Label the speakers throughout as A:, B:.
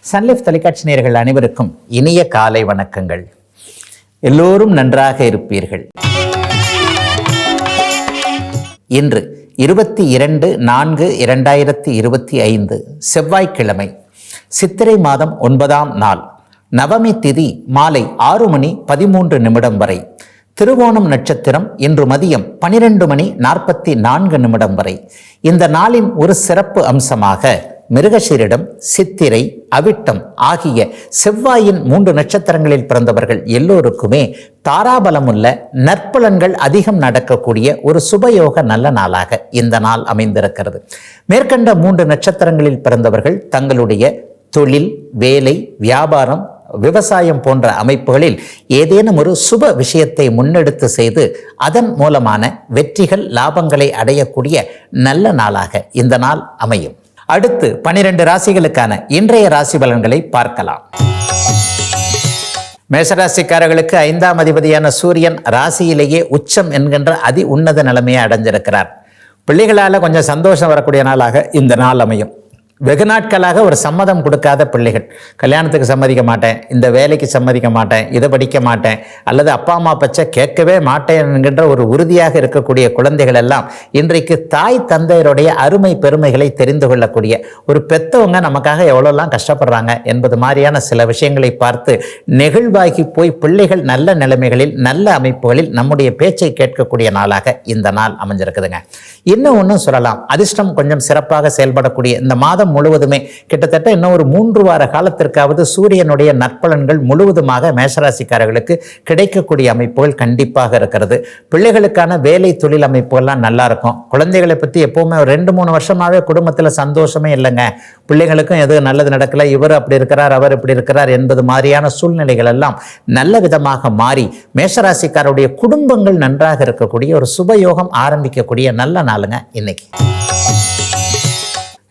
A: Sun Life தொலைக்காட்சி நேயர்கள் அனைவருக்கும் இனிய காலை வணக்கங்கள். எல்லோரும் நன்றாக இருப்பீர்கள். இன்று 22/4/2025 செவ்வாய்க்கிழமை, சித்திரை மாதம் 9ஆம் நாள், நவமி திதி மாலை 6:13 வரை, திருவோணம் நட்சத்திரம் இன்று மதியம் 12:44 வரை. இந்த நாளின் ஒரு சிறப்பு அம்சமாக மிருகசீரிடம், சித்திரை, அவிட்டம் ஆகிய செவ்வாயின் 3 நட்சத்திரங்களில் பிறந்தவர்கள் எல்லோருக்குமே தாராபலமுள்ள நற்பலன்கள் அதிகம் நடக்கக்கூடிய ஒரு சுபயோக நல்ல நாளாக இந்த நாள் அமைந்திருக்கிறது. மேற்கண்ட 3 நட்சத்திரங்களில் பிறந்தவர்கள் தங்களுடைய தொழில், வேலை, வியாபாரம், விவசாயம் போன்ற அமைப்புகளில் ஏதேனும் ஒரு சுப விஷயத்தை முன்னெடுத்து செய்து அதன் மூலமான வெற்றிகள், லாபங்களை அடையக்கூடிய நல்ல நாளாக இந்த நாள் அமையும். அடுத்து 12 ராசிகளுக்கான இன்றைய ராசி பலன்களை பார்க்கலாம். மேஷராசிக்காரர்களுக்கு 5ஆம் அதிபதியான சூரியன் ராசியிலேயே உச்சம் என்கின்ற அதி உன்னத நிலைமையை அடைஞ்சிருக்கிறார். பிள்ளைகளால் கொஞ்சம் சந்தோஷம் வரக்கூடிய நாளாக இந்த நாள் அமையும். வெகு நாட்களாக ஒரு சம்மதம் கொடுக்காத பிள்ளைகள், கல்யாணத்துக்கு சம்மதிக்க மாட்டேன், இந்த வேலைக்கு சம்மதிக்க மாட்டேன், இதை படிக்க மாட்டேன், அல்லது அப்பா அம்மா பச்சை கேட்கவே மாட்டேன் என்கின்ற ஒரு உறுதியாக இருக்கக்கூடிய குழந்தைகள் எல்லாம் இன்றைக்கு தாய் தந்தையருடைய அருமை பெருமைகளை தெரிந்து கொள்ளக்கூடிய, ஒரு பெத்தவங்க நமக்காக எவ்வளோலாம் கஷ்டப்படுறாங்க என்பது மாதிரியான சில விஷயங்களை பார்த்து நெகிழ்வாகி போய் பிள்ளைகள் நல்ல நிலைமைகளில், நல்ல அமைப்புகளில் நம்முடைய பேச்சை கேட்கக்கூடிய நாளாக இந்த நாள் அமைஞ்சிருக்குதுங்க. இன்னும் ஒன்றும் சொல்லலாம், அதிர்ஷ்டம் கொஞ்சம் சிறப்பாக செயல்படக்கூடிய இந்த மாதம் முழுவதுமே கிட்டத்தட்ட இன்னும் ஒரு 3 வார காலத்திற்காவது சூரியனுடைய நற்பலன்கள் முழுவதுமாக மேஷராசிக்காரர்களுக்கு கிடைக்கக்கூடிய அமைப்புகள் கண்டிப்பாக இருக்கிறது. பிள்ளைகளுக்கான வேலை, தொழில் அமைப்புகள்லாம் நல்லா இருக்கும். குழந்தைகளை பற்றி எப்பவுமே ஒரு 2-3 வருஷமாவே குடும்பத்தில் சந்தோஷமே இல்லைங்க, பிள்ளைகளுக்கும் எது நல்லது நடக்கல, இவர் அப்படி இருக்கிறார், அவர் இப்படி இருக்கிறார் என்பது மாதிரியான சூழ்நிலைகள் எல்லாம் நல்ல விதமாக மாறி மேஷராசிக்காரருடைய குடும்பங்கள் நன்றாக இருக்கக்கூடிய ஒரு சுபயோகம் ஆரம்பிக்கக்கூடிய நல்ல நாளுங்க இன்னைக்கு.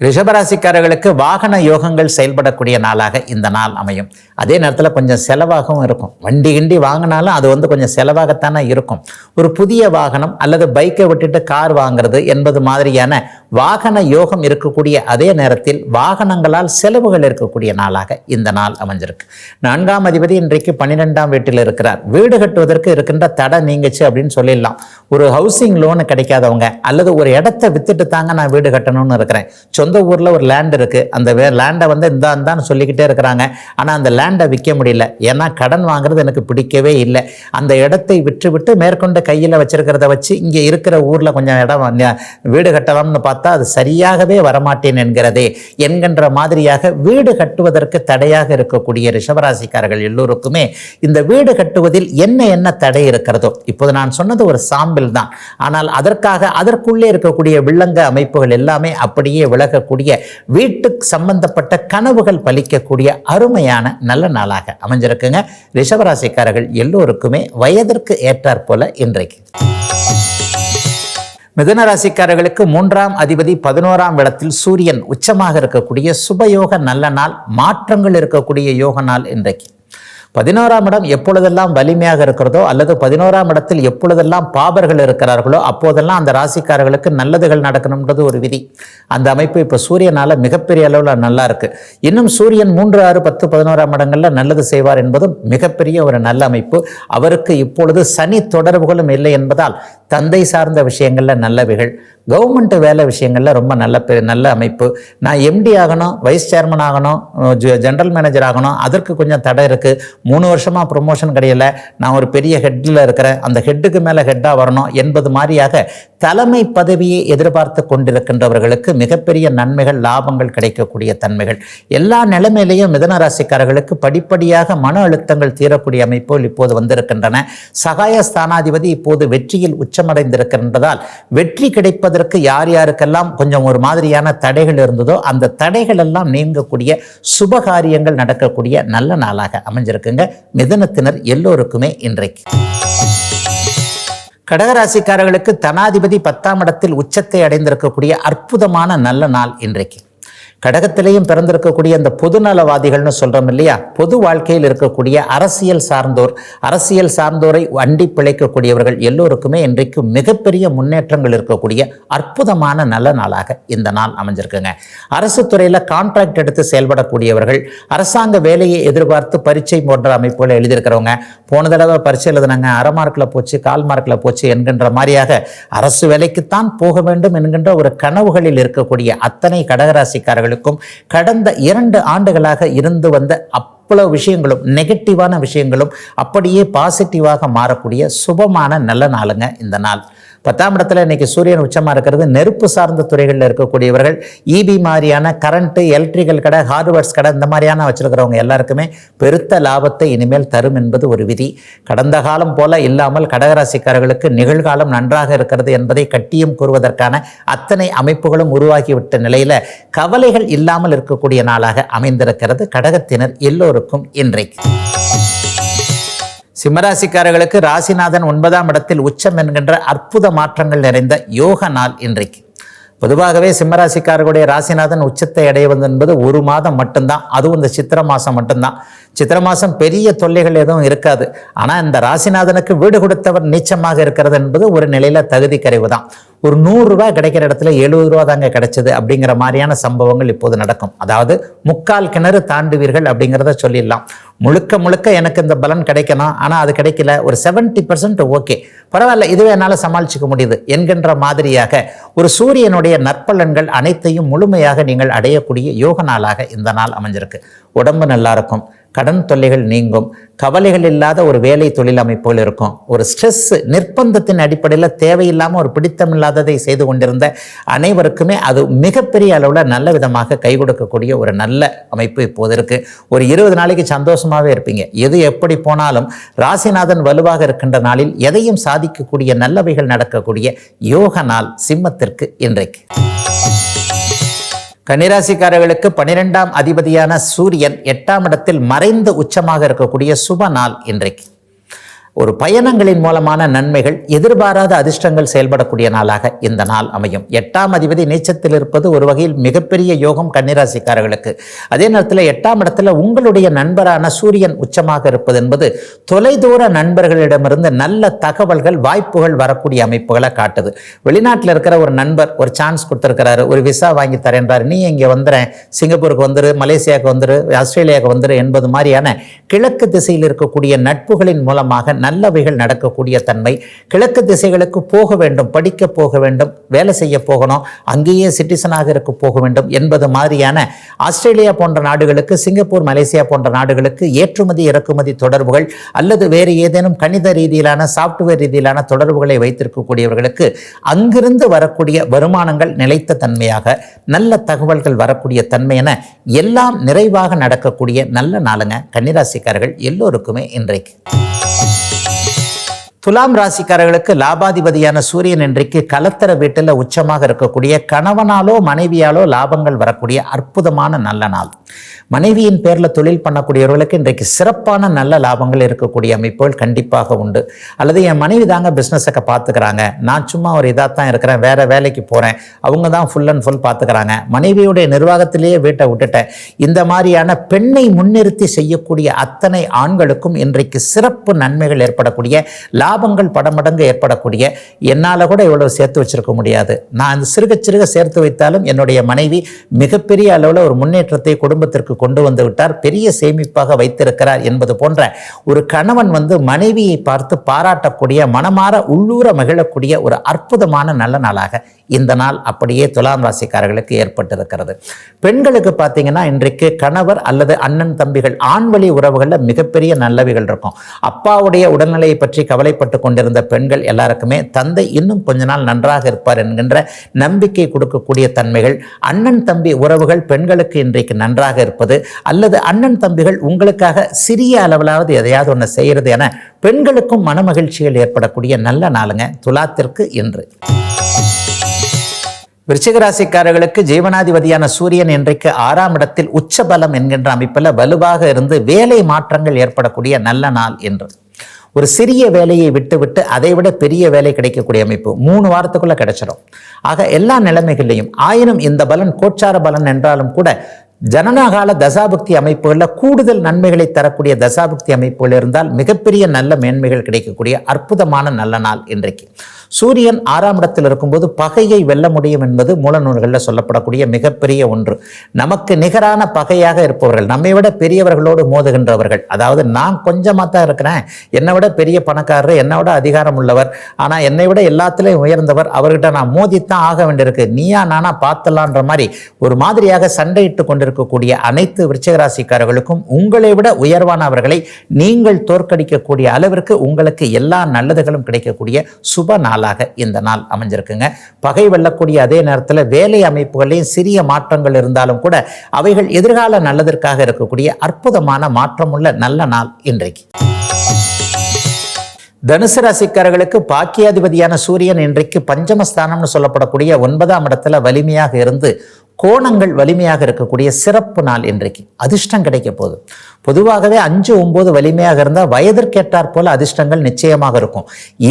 A: ரிஷபராசிக்காரர்களுக்கு வாகன யோகங்கள் செயல்படக்கூடிய நாளாக இந்த நாள் அமையும். அதே நேரத்தில் கொஞ்சம் செலவாகவும் இருக்கும். வண்டி கிண்டி வாங்கினாலும் அது கொஞ்சம் செலவாகத்தானே இருக்கும். ஒரு புதிய வாகனம் அல்லது பைக்கை விட்டுட்டு கார் வாங்கிறது என்பது மாதிரியான வாகன யோகம் இருக்கக்கூடிய அதே நேரத்தில் வாகனங்களால் செலவுகள் இருக்கக்கூடிய நாளாக இந்த நாள் அமைஞ்சிருக்கு. 4ஆம் அதிபதி இன்றைக்கு 12ஆம் வீட்டில் இருக்கிறார். வீடு கட்டுவதற்கு இருக்கின்ற தடை நீங்கிச்சு அப்படின்னு சொல்லிடலாம். ஒரு ஹவுசிங் லோனு கிடைக்காதவங்க அல்லது ஒரு இடத்த வித்துட்டு தாங்க நான் வீடு கட்டணும்னு இருக்கிறேன், சொந்த ஊரில் ஒரு லேண்ட் இருக்குது, அந்த லேண்டை இந்தான்னு சொல்லிக்கிட்டே இருக்கிறாங்க, ஆனால் அந்த லேண்டை விற்க முடியல, ஏன்னா கடன் வாங்குறது எனக்கு பிடிக்கவே இல்லை, அந்த இடத்தை விட்டு மேற்கொண்டு கையில் வச்சிருக்கிறத வச்சு இங்கே இருக்கிற ஊரில் கொஞ்சம் இடம் வீடு கட்டலாம்னு பார்த்தா அது சரியாகவே வரமாட்டேன் என்கின்ற மாதிரியாக வீடு கட்டுவதற்கு தடையாக இருக்கக்கூடிய ரிஷபராசிக்காரர்கள் எல்லோருக்குமே இந்த வீடு கட்டுவதில் என்ன தடை இருக்கிறதோ, இப்போது நான் சொன்னது ஒரு சாம்பிள் தான், ஆனால் அதற்குள்ளே இருக்கக்கூடிய வில்லங்க அமைப்புகள் எல்லாமே அப்படியே விலகக்கூடிய, வீட்டுக்கு சம்பந்தப்பட்ட கனவுகள் பலிக்கக்கூடிய அருமையான நல்ல நாளாக அமைஞ்சிருக்குங்க. ரிஷபராசிக்காரர்கள் எல்லோருக்குமே வயதிற்கு ஏற்றாற் போல இன்றைக்கு. மிதுன ராசிக்காரர்களுக்கு 3ஆம் அதிபதி 11ஆம் இடத்தில் சூரியன் உச்சமாக இருக்கக்கூடிய சுபயோக நல்ல நாள், மாற்றங்கள் இருக்கக்கூடிய யோக நாள் இன்றைக்கு. 11ஆம் இடம் எப்பொழுதெல்லாம் வலிமையாக இருக்கிறதோ அல்லது 11ஆம் இடத்தில் எப்பொழுதெல்லாம் பாபர்கள் இருக்கிறார்களோ அப்போதெல்லாம் அந்த ராசிக்காரர்களுக்கு நல்லதுகள் நடக்கணும்ன்றது ஒரு விதி. அந்த அமைப்பு இப்போ சூரியனால மிகப்பெரிய அளவில் நல்லா இருக்கு. இன்னும் சூரியன் 3, 6, 10, 11ஆம் இடங்கள்ல நல்லது செய்வார் என்பதும் மிகப்பெரிய ஒரு நல்ல அமைப்பு. அவருக்கு இப்பொழுது சனி தொடர்புகளும் இல்லை என்பதால் தந்தை சார்ந்த விஷயங்கள்ல நல்லவைகள், கவர்மெண்ட் வேலை விஷயங்கள்ல ரொம்ப நல்ல அமைப்பு. நான் எம்டி ஆகணும், வைஸ் சேர்மன் ஆகணும், ஜெனரல் மேனேஜர் ஆகணும், அதற்கு கொஞ்சம் தடை இருக்கு, 3 வருஷமா ப்ரொமோஷன் கிடையல, நான் ஒரு பெரிய ஹெட்டில் இருக்கிறேன், அந்த ஹெட்டுக்கு மேலே ஹெட்டாக வரணும் என்பது மாதிரியாக தலைமை பதவியை எதிர்பார்த்து கொண்டிருக்கின்றவர்களுக்கு மிகப்பெரிய நன்மைகள், லாபங்கள் கிடைக்கக்கூடிய தன்மைகள் எல்லா நிலைமையிலையும் மிதுன ராசிக்காரர்களுக்கு படிப்படியாக மன அழுத்தங்கள் தீரக்கூடிய அமைப்புகள் இப்போது வந்திருக்கின்றன. சகாய ஸ்தானாதிபதி இப்போது வெற்றியில் உச்சமடைந்திருக்கின்றதால் வெற்றி கிடைப்பதற்கு யாருக்கெல்லாம் கொஞ்சம் ஒரு மாதிரியான தடைகள் இருந்ததோ அந்த தடைகள் எல்லாம் நீங்கக்கூடிய சுபகாரியங்கள் நடக்கக்கூடிய நல்ல நாளாக அமைஞ்சிருக்குங்க மிதுனத்தினர் எல்லோருக்குமே இன்றைக்கு. கடகராசிக்காரர்களுக்கு தனாதிபதி 10ஆம் இடத்தில் உச்சத்தை அடைந்திருக்கக்கூடிய அற்புதமான நல்ல நாள் இன்றைக்கு. கடகத்திலையும் பிறந்திருக்கக்கூடிய அந்த பொதுநலவாதிகள்னு சொல்றோம் இல்லையா, பொது வாழ்க்கையில் இருக்கக்கூடிய அரசியல் சார்ந்தோரை அண்டி பிழைக்கக்கூடியவர்கள் எல்லோருக்குமே இன்றைக்கு மிகப்பெரிய முன்னேற்றங்கள் இருக்கக்கூடிய அற்புதமான நல்ல நாளாக இந்த நாள் அமைஞ்சிருக்குங்க. அரசு துறையில் கான்ட்ராக்ட் எடுத்து செயல்படக்கூடியவர்கள், அரசாங்க வேலையை எதிர்பார்த்து பரீட்சை போன்ற அமைப்புகளை எழுதியிருக்கிறவங்க, போன தடவை பரீட்சை எழுதுனாங்க, அரை மார்க்கில் போச்சு, கால் மார்க்கில் போச்சு என்கின்ற மாதிரியாக அரசு வேலைக்குத்தான் போக வேண்டும் என்கின்ற ஒரு கனவுகளில் இருக்கக்கூடிய அத்தனை கடகராசிக்காரர்களுக்கும் கடந்த 2 ஆண்டுகளாக இருந்து வந்த அவ்வளவு விஷயங்களும், நெகட்டிவான விஷயங்களும் அப்படியே பாசிட்டிவாக மாறக்கூடிய சுபமான நல்ல நாளுங்க இந்த நாள். 10ஆம் இடத்துல இன்னைக்கு சூரியன் உச்சமாக இருக்கிறது. நெருப்பு சார்ந்த துறைகளில் இருக்கக்கூடியவர்கள், இபி மாதிரியான கரண்ட்டு, எலக்ட்ரிக்கல் கடை, ஹார்ட்வேர்ஸ் கடை இந்த மாதிரியான வச்சிருக்கிறவங்க எல்லாருக்குமே பெருத்த லாபத்தை இனிமேல் தரும் என்பது ஒரு விதி. கடந்த காலம் போல இல்லாமல் கடகராசிக்காரர்களுக்கு நிகழ்காலம் நன்றாக இருக்கிறது என்பதை கட்டியம் கூறுவதற்கான அத்தனை அமைப்புகளும் உருவாகிவிட்ட நிலையில கவலைகள் இல்லாமல் இருக்கக்கூடிய நாளாக அமைந்திருக்கிறது கடகத்தினர் எல்லோருக்கும் இன்றைக்கு. சிம்மராசிக்காரர்களுக்கு ராசிநாதன் 9ஆம் இடத்தில் உச்சம் என்கின்ற அற்புத மாற்றங்கள் நிறைந்த யோக நாள் இன்றைக்கு. பொதுவாகவே சிம்மராசிக்காரர்களுடைய ராசிநாதன் உச்சத்தை அடைவது என்பது 1 மாதம் மட்டும்தான், அதுவும் இந்த சித்திரை மாதம் மட்டும்தான். சித்திரை மாதம் பெரிய தொல்லைகள் எதுவும் இருக்காது. ஆனால் இந்த ராசிநாதனுக்கு வீடு கொடுத்தவர் நீச்சமாக இருக்கிறது என்பது ஒரு நிலையில தகுதி கரைவு தான். ஒரு 100 ரூபாய் கிடைக்கிற இடத்துல 70 ரூபா தாங்க கிடைச்சது அப்படிங்கிற மாதிரியான சம்பவங்கள் இப்போது நடக்கும். அதாவது 3/4 கிணறு தாண்டுவீர்கள் அப்படிங்கிறத சொல்லிடலாம். முழுக்க எனக்கு இந்த பலன் கிடைக்கணும், ஆனால் அது கிடைக்கல, ஒரு 70% ஓகே, பரவாயில்ல, இதுவே என்னால் சமாளிச்சுக்க முடியுது என்கின்ற மாதிரியாக ஒரு சூரியனுடைய நற்பலன்கள் அனைத்தையும் முழுமையாக நீங்கள் அடையக்கூடிய யோக நாளாக இந்த நாள் அமைஞ்சிருக்கு. உடம்பு நல்லா இருக்கும், கடன் தொல்லைகள் நீங்கும், கவலைகள் இல்லாத ஒரு வேலை தொழில் அமைப்புகள் இருக்கும். ஒரு ஸ்ட்ரெஸ், நிர்பந்தத்தின் அடிப்படையில் தேவையில்லாமல் ஒரு பிடித்தமில்லாததை செய்து கொண்டிருந்த அனைவருக்குமே அது மிகப்பெரிய அளவில் நல்ல விதமாக கை கொடுக்கக்கூடிய ஒரு நல்ல அமைப்பு இப்போது இருக்கு. ஒரு 20 நாளைக்கு சந்தோஷமாகவே இருப்பீங்க. எது எப்படி போனாலும் ராசிநாதன் வலுவாக இருக்கின்ற நாளில் எதையும் சாதிக்கக்கூடிய நல்லவைகள் நடக்கக்கூடிய யோக நாள் சிம்மத்திற்கு இன்றைக்கு. கன்னிராசிக்காரர்களுக்கு 12ஆம் அதிபதியான சூரியன் 8ஆம் இடத்தில் மறைந்து உச்சமாக இருக்கக்கூடிய சுப நாள் இன்றைக்கு. ஒரு பயணங்களின் மூலமான நன்மைகள், எதிர்பாராத அதிர்ஷ்டங்கள் செயல்படக்கூடிய நாளாக இந்த நாள் அமையும். 8ஆம் அதிபதி நீச்சத்தில் இருப்பது ஒரு வகையில் மிகப்பெரிய யோகம் கன்னிராசிக்காரர்களுக்கு. அதே நேரத்தில் 8ஆம் இடத்துல உங்களுடைய நண்பரான சூரியன் உச்சமாக இருப்பது என்பது தொலைதூர நண்பர்களிடமிருந்து நல்ல தகவல்கள், வாய்ப்புகள் வரக்கூடிய அமைப்புகளை காட்டுது. வெளிநாட்டில் இருக்கிற ஒரு நண்பர் ஒரு சான்ஸ் கொடுத்துருக்கிறாரு, ஒரு விசா வாங்கி தரேன்றார், நீ இங்கே வந்துடுறேன், சிங்கப்பூருக்கு வந்துரு, மலேசியாவுக்கு வந்துரு, ஆஸ்திரேலியாவுக்கு வந்துரு என்பது மாதிரியான கிழக்கு திசையில் இருக்கக்கூடிய நட்புகளின் மூலமாக நல்லவைகள் நடக்கக்கூடிய தன்மை. கிழக்கு திசைகளுக்கு போக வேண்டும், படிக்க போக வேண்டும், வேலை செய்ய போகணும், அங்கேயே சிட்டிசனாக இருக்க போக வேண்டும் என்பது மாதிரியான ஆஸ்திரேலியா போன்ற நாடுகளுக்கு, சிங்கப்பூர், மலேசியா போன்ற நாடுகளுக்கு ஏற்றுமதி இறக்குமதி தொடர்புகள் அல்லது வேறு ஏதேனும் கணித ரீதியிலான, சாப்ட்வேர் ரீதியிலான தொடர்புகளை வைத்திருக்கக்கூடியவர்களுக்கு அங்கிருந்து வரக்கூடிய வருமானங்கள் நிலைத்த தன்மையாக, நல்ல தகவல்கள் வரக்கூடிய தன்மை என எல்லாம் நிறைவாக நடக்கக்கூடிய நல்ல நாளுங்க கன்னிராசிக்காரர்கள் எல்லோருக்குமே இன்றைக்கு. துலாம் ராசிக்காரர்களுக்கு லாபாதிபதியான சூரியன் இன்றைக்கு கலத்தர வீட்டில் உச்சமாக இருக்கக்கூடிய கணவனாலோ மனைவியாலோ லாபங்கள் வரக்கூடிய அற்புதமான நல்ல நாள். மனைவியின் பேரில் தொழில் பண்ணக்கூடியவர்களுக்கு இன்றைக்கு சிறப்பான நல்ல லாபங்கள் இருக்கக்கூடிய அமைப்புகள் கண்டிப்பாக உண்டு. அல்லது என் மனைவி தாங்க பிஸ்னஸை பார்த்துக்கிறாங்க, நான் சும்மா ஒரு இதாக தான் இருக்கிறேன், வேற வேலைக்கு போகிறேன், அவங்க தான் ஃபுல் அண்ட் ஃபுல் பார்த்துக்கிறாங்க, மனைவியுடைய நிர்வாகத்திலேயே வீட்டை விட்டுட்டேன், இந்த மாதிரியான பெண்ணை முன்னிறுத்தி செய்யக்கூடிய அத்தனை ஆண்களுக்கும் இன்றைக்கு சிறப்பு நன்மைகள் ஏற்படக்கூடிய, லாபங்கள் படமடங்கு ஏற்படக்கூடிய, என்னால் கூட இவ்வளவு சேர்த்து வச்சிருக்க முடியாது, நான் சிறுக சேர்த்து வைத்தாலும் என்னுடைய மனைவி மிகப்பெரிய அளவில் ஒரு முன்னேற்றத்தை குடும்பத்திற்கு கொண்டு வந்து விட்டார், பெரிய சேமிப்பாக வைத்திருக்கிறார் என்பது போன்ற ஒரு கணவன் மனைவியை பார்த்து பாராட்டக்கூடிய, மனமாற உள்ளூர மகிழக்கூடிய ஒரு அற்புதமான நல்ல நாளாக இந்த நாள் அப்படியே துலாம் ராசிக்காரர்களுக்கு ஏற்பட்டிருக்கிறது. பெண்களுக்கு பார்த்தீங்கன்னா இன்றைக்கு கணவர் அல்லது அண்ணன் தம்பிகள், ஆண்வழி உறவுகளில் மிகப்பெரிய நல்லவைகள் இருக்கும். அப்பாவுடைய உடல்நிலையை பற்றி கவலைப்பட்டு கொண்டிருந்த பெண்கள் எல்லாருக்குமே தந்தை இன்னும் கொஞ்ச நாள் நன்றாக இருப்பார் என்கின்ற நம்பிக்கை கொடுக்கக்கூடிய தன்மைகள். அண்ணன் தம்பி உறவுகள் பெண்களுக்கு இன்றைக்கு நன்றாக இருப்பது, அல்லது அண்ணன் தம்பிகள் உங்களுக்காக சிறிய அளவிலாவது எதையாவது ஒன்று செய்கிறது என பெண்களுக்கும் மனமகிழ்ச்சிகள் ஏற்படக்கூடிய நல்ல நாளுங்க துலாத்திற்கு இன்று. விருச்சிக ராசிக்காரர்களுக்கு ஜீவனாதிபதியான சூரியன் இன்றைக்கு 6ஆம் இடத்தில் உச்சபலம் என்கின்ற அமைப்பில் வலுவாக இருந்து வேலை மாற்றங்கள் ஏற்படக்கூடிய நல்ல நாள் என்று. ஒரு சிறிய வேலையை விட்டு அதை விட பெரிய வேலை கிடைக்கக்கூடிய அமைப்பு 3 வாரத்துக்குள்ள கிடைச்சிடும். ஆக எல்லா நிலைமைகளையும் ஆயினும் இந்த பலன் கோச்சார பலன் என்றாலும் கூட ஜனனகால தசாபக்தி அமைப்புகளில் கூடுதல் நன்மைகளை தரக்கூடிய தசாபக்தி அமைப்புகள் இருந்தால் மிகப்பெரிய நல்ல மேன்மைகள் கிடைக்கக்கூடிய அற்புதமான நல்ல நாள் இன்றைக்கு. சூரியன் 6ஆம் இடத்தில் இருக்கும்போது பகையை வெல்ல முடியும் என்பது மூல நூல்களில் சொல்லப்படக்கூடிய மிகப்பெரிய ஒன்று. நமக்கு நிகரான பகையாக இருப்பவர்கள், நம்மை விட பெரியவர்களோடு மோதுகின்றவர்கள், அதாவது நான் கொஞ்சமாக தான் இருக்கிறேன், என்னை விட பெரிய பணக்காரர், என்னை விட அதிகாரம் உள்ளவர், ஆனால் என்னை விட எல்லாத்திலையும் உயர்ந்தவர், அவர்கிட்ட நான் மோதித்தான் ஆக வேண்டியிருக்கு, நீயா நானா பார்த்தலான்ற மாதிரி ஒரு மாதிரியாக சண்டையிட்டு கொண்டிருக்கக்கூடிய அனைத்து விருச்சிகராசிக்காரர்களுக்கும் உங்களை விட உயர்வானவர்களை நீங்கள் தோற்கடிக்கக்கூடிய அளவிற்கு உங்களுக்கு எல்லா நல்லதுகளும் கிடைக்கக்கூடிய சுப நாளாக இந்த நாள் அமைஞ்சிருக்குங்க. பகை வெல்லக்கூடிய அதே நேரத்தில் வேலை அமைப்புகளில் சிறிய மாற்றங்கள் இருந்தாலும் கூட அவைகள் எதிர்கால நல்லதற்காக இருக்கக்கூடிய அற்புதமான மாற்றமுள்ள நல்ல நாள் இன்றைக்கு. தனுசு ராசிக்காரர்களுக்கு பாக்கியாதிபதியான சூரியன் இன்றைக்கு பஞ்சமஸ்தானம்னு சொல்லப்படக்கூடிய 9ஆம் இடத்துல வலிமையாக இருந்து கோணங்கள் வலிமையாக இருக்கக்கூடிய சிறப்பு நாள் இன்றைக்கு. அதிர்ஷ்டம் கிடைக்க போகுது. பொதுவாகவே 5, 9 வலிமையாக இருந்தால் வயதிற்கேற்றாற் போல அதிர்ஷ்டங்கள் நிச்சயமாக இருக்கும்.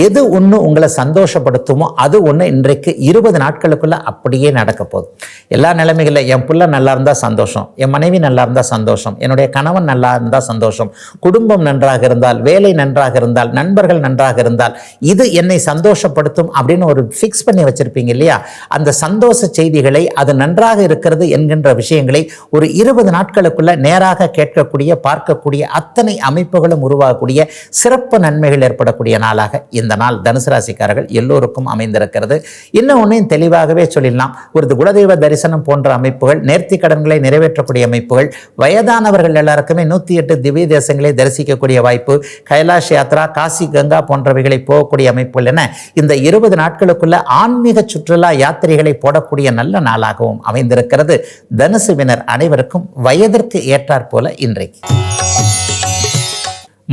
A: எது ஒன்று உங்களை சந்தோஷப்படுத்துமோ அது ஒன்று இன்றைக்கு 20 நாட்களுக்குள்ள அப்படியே நடக்க போகுது. எல்லா நிலைமைகளில் என் பிள்ளை நல்லா இருந்தால் சந்தோஷம், என் மனைவி நல்லா இருந்தால் சந்தோஷம், என்னுடைய கணவன் நல்லா இருந்தால் சந்தோஷம், குடும்பம் நன்றாக இருந்தால், வேலை நன்றாக இருந்தால், நண்பர்கள் நன்றாக இருந்தால் இது என்னை சந்தோஷப்படுத்தும் அப்படின்னு ஒரு ஃபிக்ஸ் பண்ணி வச்சிருப்பீங்க இல்லையா? அந்த சந்தோஷ செய்திகளை அது நன்றாக இருக்கிறது என்கின்ற விஷயங்களை ஒரு 20 நாட்களுக்குள்ள நேராக கேட்கக்கூடிய பார்க்கக்கூடிய அத்தனை அமைப்புகளும் உருவாகக்கூடிய சிறப்பு நன்மைகள் ஏற்படக்கூடிய நாளாக இந்த நாள் தனுசு ராசிக்காரர்கள் எல்லோருக்கும் அமைந்திருக்கிறது. இன்னும் ஒன்றையும் தெளிவாகவே சொல்லிடலாம். ஒரு குலதெய்வ தரிசனம் போன்ற அமைப்புகள், நேர்த்தி கடன்களை நிறைவேற்றக்கூடிய அமைப்புகள், வயதானவர்கள் எல்லாருக்குமே 108 திவ்ய தேசங்களை தரிசிக்கக்கூடிய வாய்ப்பு, கைலாஷ் யாத்ரா, காசி கங்கா போன்றவைகளை போகக்கூடிய அமைப்புகள் என இந்த 20 நாட்களுக்குள்ள ஆன்மீக சுற்றுலா யாத்திரைகளை போடக்கூடிய நல்ல நாளாகவும் அமைந்திருக்கிறது. தனுசுவினர் அனைவருக்கும் வயதிற்கு ஏற்றாற் போல இன்றைக்கு.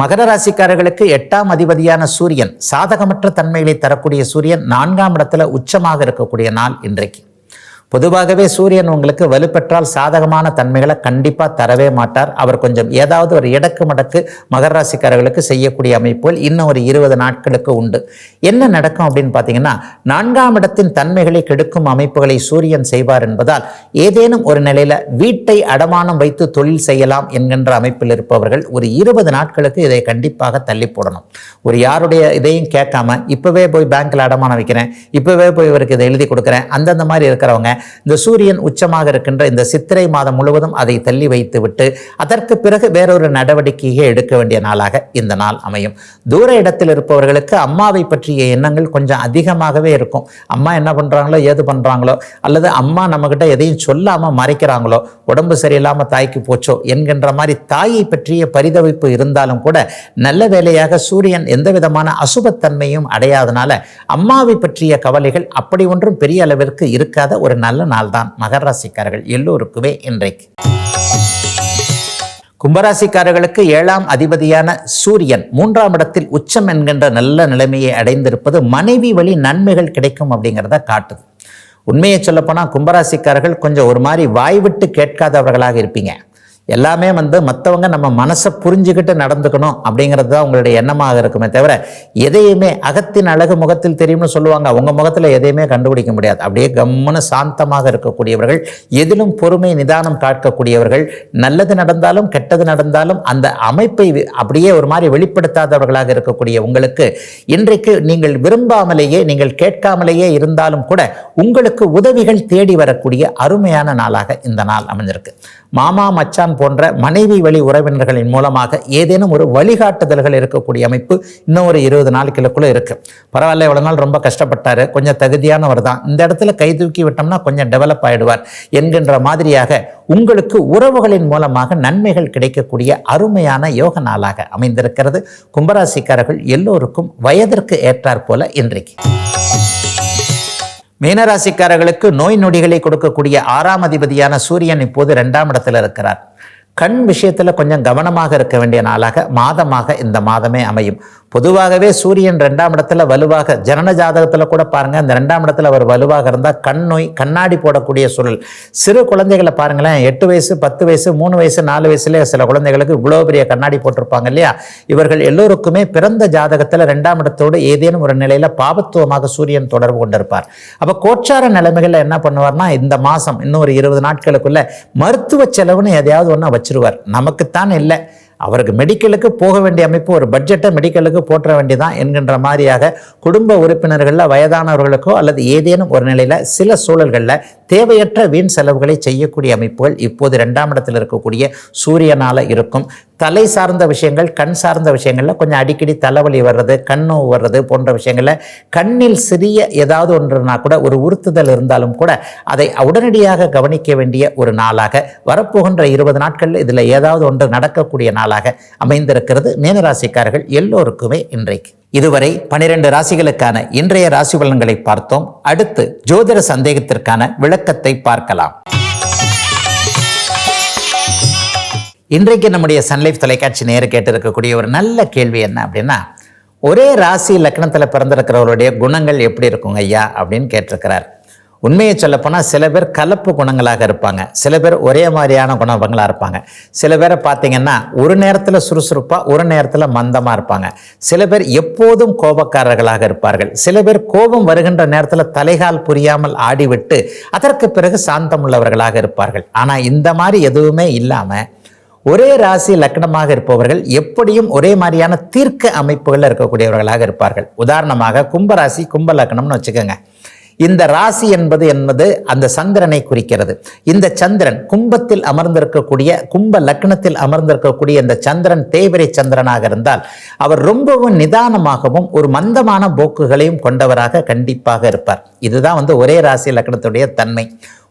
A: மகர ராசிக்காரர்களுக்கு 8ஆம் அதிபதியான சூரியன், சாதகமற்ற தன்மைகளை தரக்கூடிய சூரியன் 4ஆம் இடத்துல உச்சமாக இருக்கக்கூடிய நாள் இன்றைக்கு. பொதுவாகவே சூரியன் உங்களுக்கு வலுப்பெற்றால் சாதகமான தன்மைகளை கண்டிப்பாக தரவே மாட்டார். அவர் கொஞ்சம் ஏதாவது ஒரு இடக்கு மடக்கு மகர ராசிக்காரர்களுக்கு செய்யக்கூடிய அமைப்புகள் இன்னும் ஒரு 20 நாட்களுக்கு உண்டு. என்ன நடக்கும் அப்படின்னு பார்த்தீங்கன்னா, 4ஆம் இடத்தின் தன்மைகளை கெடுக்கும் அமைப்புகளை சூரியன் செய்வார் என்பதால் ஏதேனும் ஒரு நிலையில் வீட்டை அடமானம் வைத்து தொழில் செய்யலாம் என்கின்ற அமைப்பில் இருப்பவர்கள் ஒரு 20 நாட்களுக்கு இதை கண்டிப்பாக தள்ளி போடணும். ஒரு யாருடைய இதையும் கேட்காம இப்போவே போய் பேங்க்கில் அடமானம் வைக்கிறேன், இப்போவே போய் இவருக்கு இதை எழுதி கொடுக்குறேன், அந்தந்த மாதிரி இருக்கிறவங்க இந்த சூரியன் உச்சமாக இருக்கின்ற இந்த சித்திரை மாதம் முழுவதும் அதை தள்ளி வைத்து விட்டு அதற்கு பிறகு வேறொரு நடவடிக்கையை எடுக்க வேண்டிய நாளாக இந்த நாள் அமையும். தூர இடத்தில் இருப்பவர்களுக்கு அம்மாவை பற்றிய எண்ணங்கள் கொஞ்சம் அதிகமாகவே இருக்கும். அம்மா என்ன பண்ணுறாங்களோ, ஏது பண்ணுறாங்களோ, அல்லது அம்மா நம்மகிட்ட எதையும் சொல்லாமல் மறைக்கிறாங்களோ, உடம்பு சரியில்லாமல் தாய்க்கு போச்சோ என்கின்ற மாதிரி தாயை பற்றிய பரிதவிப்பு இருந்தாலும் கூட நல்ல வேளையாக சூரியன் எந்த விதமான அசுபத்தன்மையும் அடையாதனால அம்மாவை பற்றிய கவலைகள் அப்படி ஒன்றும் பெரிய அளவிற்கு இருக்காத ஒரு நல்ல நாள் தான் மகர ராசிக்காரர்கள் எல்லோருக்குமே இன்றைக்கு. கும்பராசிக்காரர்களுக்கு 7ஆம் அதிபதியான சூரியன் 3ஆம் இடத்தில் உச்சம் என்கின்ற நல்ல நிலைமையை அடைந்திருப்பது மனைவி வழி நன்மைகள் கிடைக்கும் அப்படிங்கிறத காட்டுது. உண்மையை சொல்லப்போனால் கும்பராசிக்காரர்கள் கொஞ்சம் ஒரு மாதிரி வாய் விட்டு கேட்காதவர்களாக இருப்பீங்க. எல்லாமே மற்றவங்க நம்ம மனசை புரிஞ்சுக்கிட்டு நடந்துக்கணும் அப்படிங்கிறது தான் உங்களுடைய எண்ணமாக இருக்குமே தவிர எதையுமே அகத்தின் அழகு முகத்தில் தெரியும்னு சொல்லுவாங்க. உங்கள் முகத்தில் எதையுமே கண்டுபிடிக்க முடியாது. அப்படியே கம்முன்னு சாந்தமாக இருக்கக்கூடியவர்கள், எதிலும் பொறுமை நிதானம் காக்கக்கூடியவர்கள், நல்லது நடந்தாலும் கெட்டது நடந்தாலும் அந்த அமைப்பை அப்படியே ஒரு மாதிரி வெளிப்படுத்தாதவர்களாக இருக்கக்கூடிய உங்களுக்கு இன்றைக்கு நீங்கள் விரும்பாமலேயே, நீங்கள் கேட்காமலேயே இருந்தாலும் கூட உங்களுக்கு உதவிகள் தேடி வரக்கூடிய அருமையான நாளாக இந்த நாள் அமைஞ்சிருக்கு. மாமா மச்சான் போன்ற மனைவி வழி உறவினர்களின் மூலமாக ஏதேனும் ஒரு வழிகாட்டுதல்கள் இருக்கக்கூடிய அமைப்பு இன்னும் ஒரு 20 நாட்களுக்குள்ள இருக்கு. பரவாயில்ல, இவ்வளவு நாள் ரொம்ப கஷ்டப்பட்டாரு, கொஞ்சம் தகுதியானவர் தான், இந்த இடத்துல கை தூக்கி விட்டோம்னா கொஞ்சம் டெவலப் ஆயிடுவார் என்கின்ற மாதிரியாக உங்களுக்கு உறவுகளின் மூலமாக நன்மைகள் கிடைக்கக்கூடிய அருமையான யோக நாளாக அமைந்திருக்கிறது. கும்பராசிக்காரர்கள் எல்லோருக்கும் வயதிற்கு ஏற்றாற் போல இன்றைக்கு. மீனராசிக்காரர்களுக்கு நோய் நொடிகளை கொடுக்கக்கூடிய 6ஆம் அதிபதியான சூரியன் இப்போது 2ஆம் இடத்தில் இருக்கிறார். கண் விஷயத்தில் கொஞ்சம் கவனமாக இருக்க வேண்டிய நாளாக மாதமாக இந்த மாதமே அமையும். பொதுவாகவே சூரியன் 2ஆம் இடத்துல வலுவாக, ஜனன ஜாதகத்தில் கூட பாருங்கள், அந்த 2ஆம் இடத்துல அவர் வலுவாக இருந்தால் கண் நோய், கண்ணாடி போடக்கூடிய சூழல். சிறு குழந்தைகளை பாருங்களேன், 8 வயசு 10 வயசு 3 வயசு 4 வயசுலேயே சில குழந்தைகளுக்கு இவ்வளோ பெரிய கண்ணாடி போட்டிருப்பாங்க இல்லையா. இவர்கள் எல்லோருக்குமே பிறந்த ஜாதகத்தில் 2ஆம் இடத்தோடு ஏதேனும் ஒரு நிலையில் பாபத்துவமாக சூரியன் தொடர்பு கொண்டிருப்பார். அப்போ கோச்சார நிலைமைகளில் என்ன பண்ணுவார்னா, இந்த மாதம் இன்னும் ஒரு 20 நாட்களுக்குள்ள மருத்துவ செலவுன்னு எதையாவது ஒன்றா வச்சிருவார். நமக்குத்தான் இல்லை, அவருக்கு மெடிக்கலுக்கு போக வேண்டிய அமைப்பு, ஒரு பட்ஜெட்டை மெடிக்கலுக்கு போற்ற வேண்டியதான் என்கின்ற மாதிரியாக குடும்ப உறுப்பினர்களில் வயதானவர்களுக்கோ அல்லது ஏதேனும் ஒரு நிலையில் சில சூழல்களில் தேவையற்ற வீண் செலவுகளை செய்யக்கூடிய அமைப்புகள் இப்போது 2ஆம் இடத்தில் இருக்கக்கூடிய சூரியனால் இருக்கும். தலை சார்ந்த விஷயங்கள், கண் சார்ந்த விஷயங்களில் கொஞ்சம் அடிக்கடி தலைவலி வர்றது, கண் நோவு வர்றது போன்ற விஷயங்களில், கண்ணில் சிறிய ஏதாவது ஒன்றுனா கூட ஒரு உறுத்துதல் இருந்தாலும் கூட அதை உடனடியாக கவனிக்க வேண்டிய ஒரு நாளாக வரப்போகின்ற 20 நாட்கள் இதில் ஏதாவது ஒன்று நடக்கக்கூடிய நாளாக அமைந்திருக்கிறது மீனராசிக்காரர்கள் எல்லோருக்குமே இன்றைக்கு. இதுவரை 12 ராசிகளுக்கான இன்றைய ராசி பலன்களை பார்த்தோம். அடுத்து ஜோதிட சந்தேகத்திற்கான விளக்கத்தை பார்க்கலாம். இன்றைக்கு நம்முடைய சன்லைஃப் தொலைக்காட்சி நேர கேட்டு இருக்கக்கூடிய ஒரு நல்ல கேள்வி என்ன அப்படின்னா, ஒரே ராசி லக்னத்தில் பிறந்திருக்கிறவருடைய குணங்கள் எப்படி இருக்குங்க ஐயா அப்படின்னு கேட்டிருக்கிறார். உண்மையை சொல்லப்போனால் சில பேர் கலப்பு குணங்களாக இருப்பாங்க, சில பேர் ஒரே மாதிரியான குணங்களாக இருப்பாங்க. சில பேரை பார்த்தீங்கன்னா ஒரு நேரத்தில் சுறுசுறுப்பாக, ஒரு நேரத்தில் மந்தமாக இருப்பாங்க. சில பேர் எப்போதும் கோபக்காரர்களாக இருப்பார்கள். சில பேர் கோபம் வருகின்ற நேரத்தில் தலைகால் புரியாமல் ஆடிவிட்டு அதற்கு பிறகு சாந்தம் உள்ளவர்களாக இருப்பார்கள். ஆனால் இந்த மாதிரி எதுவுமே இல்லாமல் ஒரே ராசி லக்னமாக இருப்பவர்கள் எப்படியும் ஒரே மாதிரியான தீர்க்க அமைப்புகளில் இருக்கக்கூடியவர்களாக இருப்பார்கள். உதாரணமாக கும்பராசி, கும்ப லக்னம்னு வச்சுக்கோங்க. இந்த ராசி என்பது அந்த சந்திரனை குறிக்கிறது. இந்த சந்திரன் கும்பத்தில் அமர்ந்திருக்கக்கூடிய, கும்ப லக்னத்தில் அமர்ந்திருக்கக்கூடிய இந்த சந்திரன் தேய்பிறை சந்திரனாக இருந்தால் அவர் ரொம்பவும் நிதானமாகவும் ஒரு மந்தமான போக்குகளையும் கொண்டவராக கண்டிப்பாக இருப்பார். இதுதான் ஒரே ராசி லக்னத்துடைய தன்மை.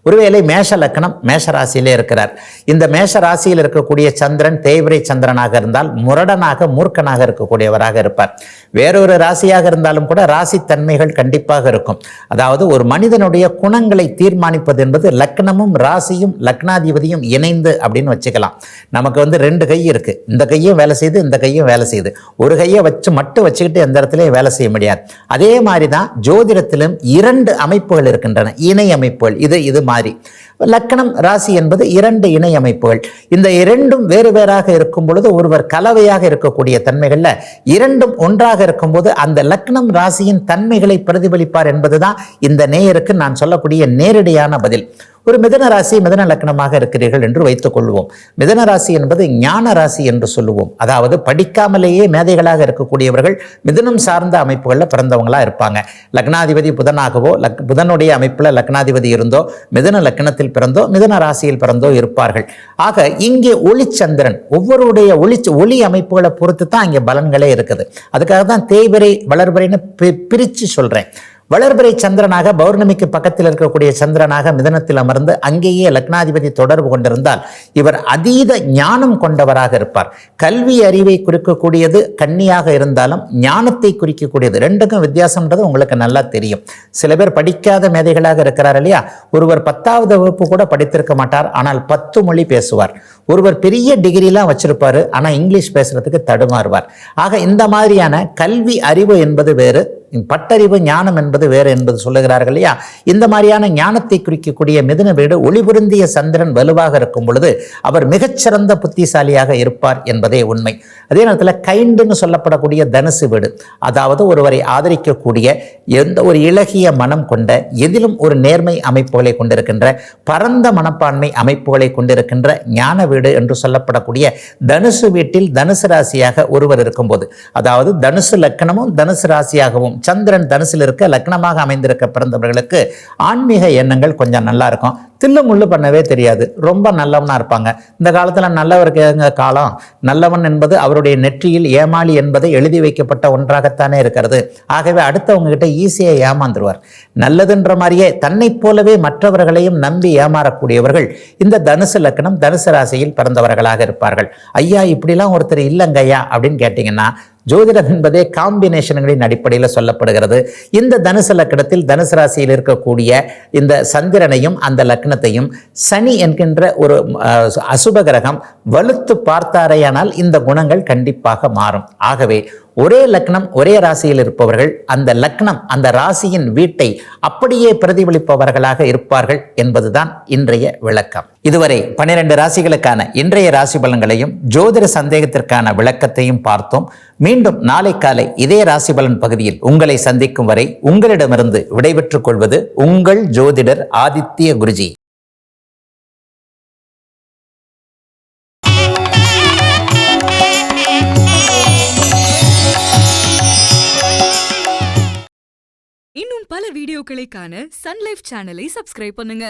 A: ஒருவேளை மேஷ லக்னம் மேஷ ராசியிலே இருக்கிறார். இந்த மேஷ ராசியில் இருக்கக்கூடிய சந்திரன் தேய்பிறை சந்திரனாக இருந்தால் முரடனாக மூர்க்கனாக இருக்கக்கூடியவராக இருப்பார். வேறொரு ராசியாக இருந்தாலும் கூட ராசி தன்மைகள் கண்டிப்பாக இருக்கும். அதாவது ஒரு மனிதனுடைய குணங்களை தீர்மானிப்பது என்பது லக்னமும் ராசியும் லக்னாதிபதியும் இணைந்து அப்படின்னு வச்சுக்கலாம். நமக்கு 2 கை இருக்கு, இந்த கையும் வேலை செய்யுது, இந்த கையும் வேலை செய்யுது. ஒரு கையை மட்டும் வச்சுக்கிட்டு எந்த இடத்துலையும் வேலை செய்ய முடியாது. அதே மாதிரி தான் ஜோதிடத்திலும் 2 அமைப்புகள் இருக்கின்றன, இணை அமைப்புகள். இது மாதிரி லக்னம் ராசி என்பது 2 இணை அமைப்புகள். இந்த 2ம் வேறு வேறாக இருக்கும் பொழுது ஒருவர் கலவையாக இருக்கக்கூடிய தன்மைகள்ல 2ம் ஒன்றாக இருக்கும்போது அந்த லக்னம் ராசியின் தன்மைகளை பிரதிபலிப்பார் என்பதுதான் இந்த நேயருக்கு நான் சொல்லக்கூடிய நேரடியான பதில். ஒரு மிதன ராசி மிதன லக்னமாக இருக்கிறீர்கள் என்று வைத்துக் கொள்வோம். மிதன ராசி என்பது ஞான ராசி என்று சொல்லுவோம். அதாவது படிக்காமலேயே மேதைகளாக இருக்கக்கூடியவர்கள் மிதனம் சார்ந்த அமைப்புகளில் பிறந்தவங்களா இருப்பாங்க. லக்னாதிபதி புதனாகவோ புதனுடைய அமைப்புல லக்னாதிபதி இருந்தோ மிதன லக்னத்தில் பிறந்தோ மிதன ராசியில் பிறந்தோ இருப்பார்கள். ஆக இங்கே ஒளிச்சந்திரன் ஒவ்வொருடைய ஒளி அமைப்புகளை பொறுத்து தான் இங்கே பலன்களே இருக்குது. அதுக்காக தான் தேய்பிறை வளர்பிறைன்னு பிரித்து சொல்றேன். வளர்பிறை சந்திரனாக பௌர்ணமிக்கு பக்கத்தில் இருக்கக்கூடிய சந்திரனாக மிதனத்தில் அமர்ந்து அங்கேயே லக்னாதிபதி தொடர்பு கொண்டிருந்தால் இவர் அதீத ஞானம் கொண்டவராக இருப்பார். கல்வி அறிவை குறிக்கக்கூடியது கன்னியாக இருந்தாலும் ஞானத்தை குறிக்கக்கூடியது, 2க்கும் வித்தியாசம்ன்றது உங்களுக்கு நல்லா தெரியும். சில பேர் படிக்காத மேதைகளாக இருக்கிறார் இல்லையா. ஒருவர் 10வது வகுப்பு கூட படித்திருக்க மாட்டார், ஆனால் 10 மொழி பேசுவார். ஒருவர் பெரிய டிகிரிலாம் வச்சிருப்பாரு, ஆனால் இங்கிலீஷ் பேசுறதுக்கு தடுமாறுவார். ஆக இந்த மாதிரியான கல்வி அறிவு என்பது வேறு, பட்டறிவு ஞானம் என்பது வேறு என்பது சொல்லுகிறார்கள் இல்லையா. இந்த மாதிரியான ஞானத்தை குறிக்கக்கூடிய மிதுன வீடு ஒளிபுருந்திய சந்திரன் வலுவாக இருக்கும் பொழுது அவர் மிகச்சிறந்த புத்திசாலியாக இருப்பார் என்பதே உண்மை. அதே நேரத்தில் கைண்டுன்னு சொல்லப்படக்கூடிய தனுசு வீடு, அதாவது ஒருவரை ஆதரிக்கக்கூடிய எந்த ஒரு இலகிய மனம் கொண்ட, எதிலும் ஒரு நேர்மை அமைப்புகளை கொண்டிருக்கின்ற, பரந்த மனப்பான்மை அமைப்புகளை கொண்டிருக்கின்ற ஞான வீடு என்று சொல்லப்படக்கூடிய தனுசு வீட்டில் தனுசு ராசியாக ஒருவர் இருக்கும்போது, அதாவது தனுசு லக்னமும் தனுசு ராசியாகவும் சந்திரன் தனுசில் இருக்க லக்னமாக அமைந்திருக்க பிறந்தவர்களுக்கு ஆன்மீக எண்ணங்கள் கொஞ்சம் நல்லா இருக்கும். தில்லு முள்ளு பண்ணவே தெரியாது, ரொம்ப நல்லவனா இருப்பாங்க. இந்த காலத்தில் நல்லவருக்கு எங்க காலம், நல்லவன் என்பது அவருடைய நெற்றியில் ஏமாளி என்பதை எழுதி வைக்கப்பட்ட ஒன்றாகத்தானே இருக்கிறது. ஆகவே அடுத்தவங்க கிட்ட ஈஸியாக ஏமாந்துருவார். நல்லதுன்ற மாதிரியே தன்னை போலவே மற்றவர்களையும் நம்பி ஏமாறக்கூடியவர்கள் இந்த தனுசு லக்னம் தனுசு ராசியில் பிறந்தவர்களாக இருப்பார்கள். ஐயா இப்படிலாம் ஒருத்தர் இல்லைங்கய்யா அப்படின்னு கேட்டிங்கன்னா, ஜோதிடம் என்பதே காம்பினேஷன்களின் அடிப்படையில் சொல்லப்படுகிறது. இந்த தனுசு லக்னத்தில் தனுசு ராசியில் இருக்கக்கூடிய இந்த சந்திரனையும் அந்த லக்ன லக்னத்தையும் சனி என்கின்ற ஒரு அசுப கிரகம் வலுத்து பார்த்தாரையானால் இந்த குணங்கள் கண்டிப்பாக மாறும். ஆகவே ஒரே லக்னம் ஒரே ராசியில் இருப்பவர்கள் அந்த லக்னம் அந்த ராசியின் வீட்டை அப்படியே பிரதிபலிப்பவர்களாக இருப்பார்கள் என்பதுதான் இன்றைய விளக்கம். இதுவரை 12 ராசிகளுக்கான இன்றைய ராசி பலன்களையும் ஜோதிட சந்தேகத்திற்கான விளக்கத்தையும் பார்த்தோம். மீண்டும் நாளை காலை இதே ராசி பலன் பகுதியில் உங்களை சந்திக்கும் வரை உங்களிடமிருந்து விடைபெற்றுக் கொள்வது உங்கள் ஜோதிடர் ஆதித்ய குருஜி.
B: இன்னும் பல வீடியோக்களை காண சன் லைஃப் சேனலை சப்ஸ்கிரைப் பண்ணுங்க.